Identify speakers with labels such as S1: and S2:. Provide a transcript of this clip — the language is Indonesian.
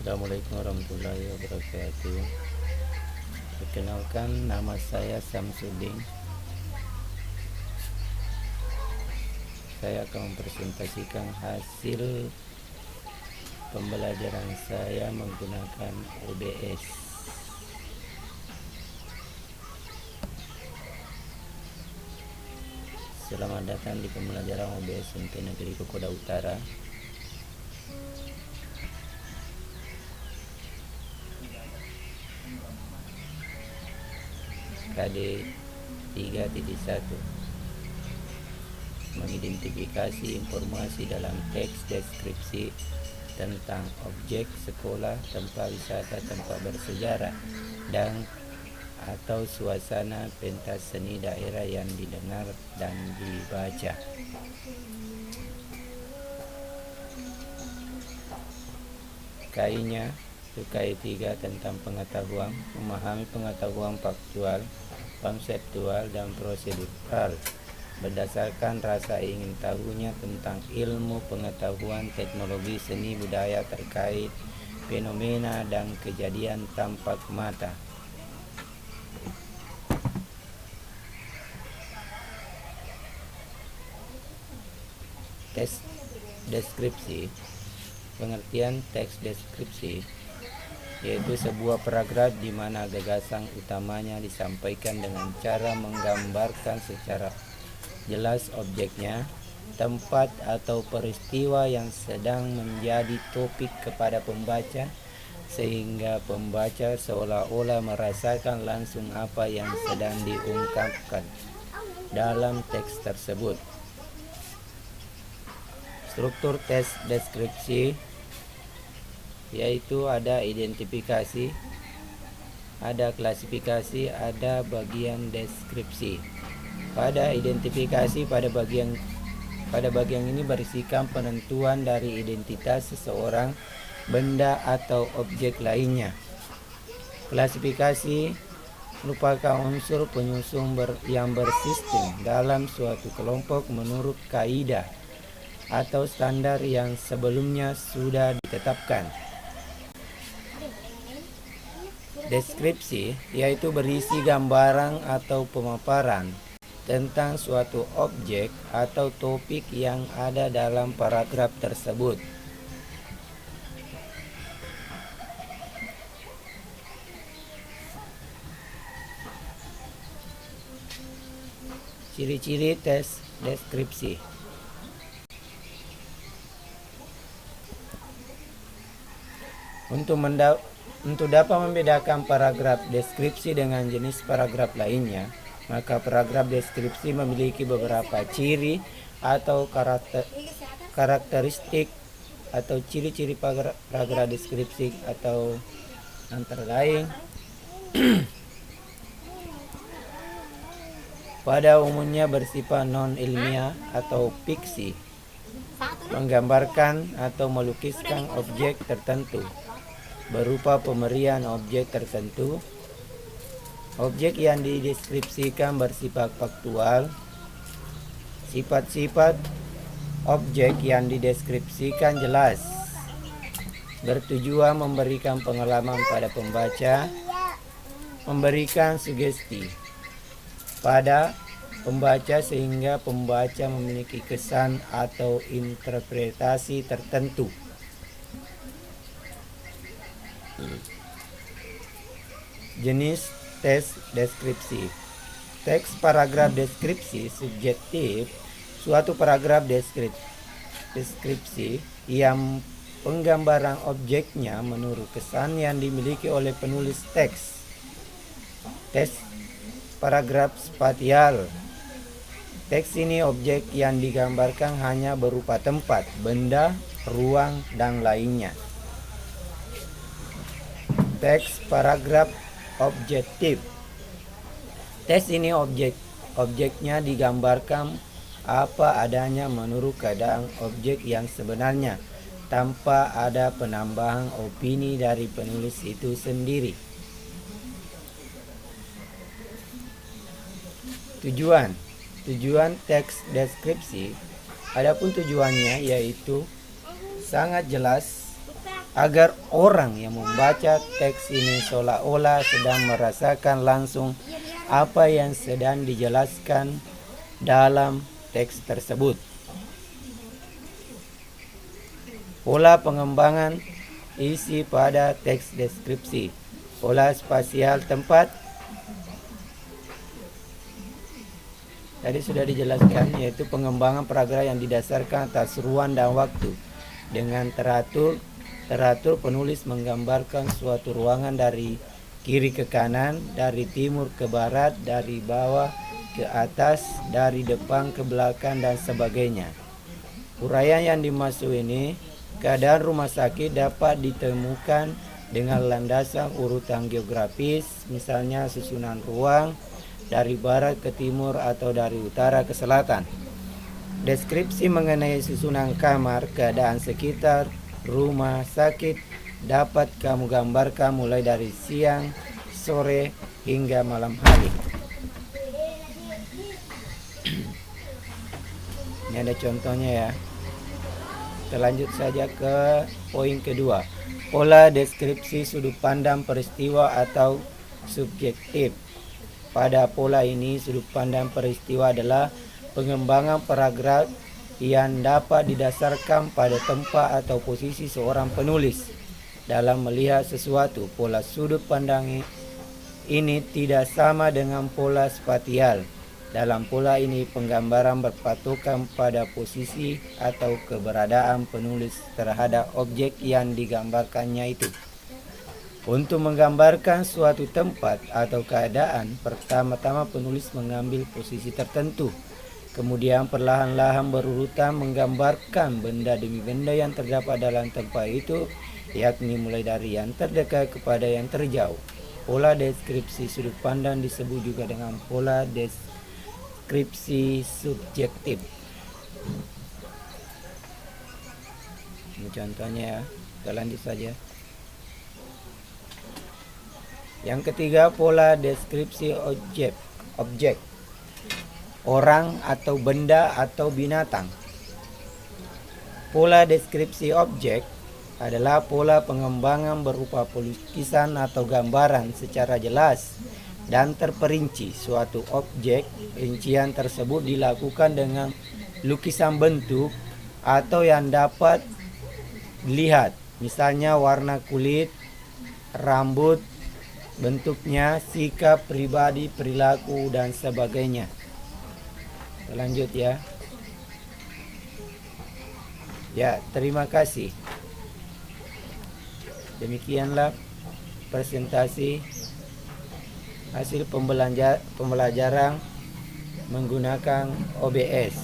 S1: Assalamualaikum warahmatullahi wabarakatuh. Perkenalkan, nama saya Samsudin. Saya akan mempresentasikan hasil pembelajaran saya menggunakan OBS. Selamat datang di pembelajaran OBS untuk Negeri Kokoda Utara. KD 3.1 mengidentifikasi informasi dalam teks deskripsi tentang objek sekolah, tempat wisata, tempat bersejarah, dan atau suasana pentas seni daerah yang didengar dan dibaca. KI-nya itu KI 3 tentang pengetahuan, memahami pengetahuan faktual, konseptual, dan prosedural berdasarkan rasa ingin tahunya tentang ilmu pengetahuan, teknologi, seni, budaya terkait fenomena dan kejadian tampak mata. Teks deskripsi. Pengertian teks deskripsi yaitu sebuah paragraf di mana gagasan utamanya disampaikan dengan cara menggambarkan secara jelas objeknya, tempat atau peristiwa yang sedang menjadi topik kepada pembaca, sehingga pembaca seolah-olah merasakan langsung apa yang sedang diungkapkan dalam teks tersebut. Struktur teks deskripsi yaitu ada identifikasi, ada klasifikasi, ada bagian deskripsi. Pada identifikasi pada bagian ini berisikan penentuan dari identitas seseorang, benda atau objek lainnya. Klasifikasi merupakan unsur penyusun yang bersistem dalam suatu kelompok menurut kaidah atau standar yang sebelumnya sudah ditetapkan. Deskripsi yaitu berisi gambaran atau pemaparan tentang suatu objek atau topik yang ada dalam paragraf tersebut. Ciri-ciri teks deskripsi. Untuk dapat membedakan paragraf deskripsi dengan jenis paragraf lainnya, maka paragraf deskripsi memiliki beberapa ciri atau karakteristik atau ciri-ciri paragraf deskripsi atau antara lain pada umumnya bersifat non-ilmiah atau fiksi, menggambarkan atau melukiskan objek tertentu berupa pemberian objek tertentu. Objek yang dideskripsikan bersifat faktual. Sifat-sifat objek yang dideskripsikan jelas, bertujuan memberikan pengalaman pada pembaca, memberikan sugesti pada pembaca sehingga pembaca memiliki kesan atau interpretasi tertentu. Jenis teks deskripsi. Teks paragraf deskripsi subjektif. Suatu paragraf deskripsi yang penggambaran objeknya menurut kesan yang dimiliki oleh penulis teks. Teks paragraf spasial. Teks ini objek yang digambarkan hanya berupa tempat, benda, ruang, dan lainnya. Teks paragraf objektif. Teks ini objeknya digambarkan apa adanya menurut keadaan objek yang sebenarnya, tanpa ada penambahan opini dari penulis itu sendiri. Tujuan teks deskripsi. Adapun tujuannya yaitu sangat jelas agar orang yang membaca teks ini seolah-olah sedang merasakan langsung apa yang sedang dijelaskan dalam teks tersebut. Pola pengembangan isi pada teks deskripsi. Pola spasial tempat tadi sudah dijelaskan, yaitu pengembangan paragraf yang didasarkan atas ruang dan waktu. Dengan teratur penulis menggambarkan suatu ruangan dari kiri ke kanan, dari timur ke barat, dari bawah ke atas, dari depan ke belakang, dan sebagainya. Uraian yang dimaksud ini, keadaan rumah sakit dapat ditemukan dengan landasan urutan geografis, misalnya susunan ruang dari barat ke timur atau dari utara ke selatan. Deskripsi mengenai susunan kamar, keadaan sekitar rumah sakit dapat kamu gambarkan mulai dari siang, sore, hingga malam hari. Ini ada contohnya ya. Kita lanjut saja ke poin kedua. Pola deskripsi sudut pandang peristiwa atau subjektif. Pada pola ini, sudut pandang peristiwa adalah pengembangan paragraf yang dapat didasarkan pada tempat atau posisi seorang penulis dalam melihat sesuatu. Pola sudut pandang ini tidak sama dengan pola spasial. Dalam pola ini, penggambaran berpatokan pada posisi atau keberadaan penulis terhadap objek yang digambarkannya itu. Untuk menggambarkan suatu tempat atau keadaan, pertama-tama penulis mengambil posisi tertentu. Kemudian perlahan-lahan berurutan menggambarkan benda demi benda yang terdapat dalam tempat itu, yakni mulai dari yang terdekat kepada yang terjauh. Pola deskripsi sudut pandang disebut juga dengan pola deskripsi subjektif. Ini contohnya ya, kita lanjut saja. Yang ketiga, pola deskripsi objek. Orang atau benda atau binatang. Pola deskripsi objek adalah pola pengembangan berupa lukisan atau gambaran secara jelas dan terperinci suatu objek. Rincian tersebut dilakukan dengan lukisan bentuk atau yang dapat dilihat, misalnya warna kulit, rambut, bentuknya, sikap pribadi, perilaku, dan sebagainya. Kita lanjut ya. Ya, terima kasih. Demikianlah presentasi hasil pembelajaran menggunakan OBS.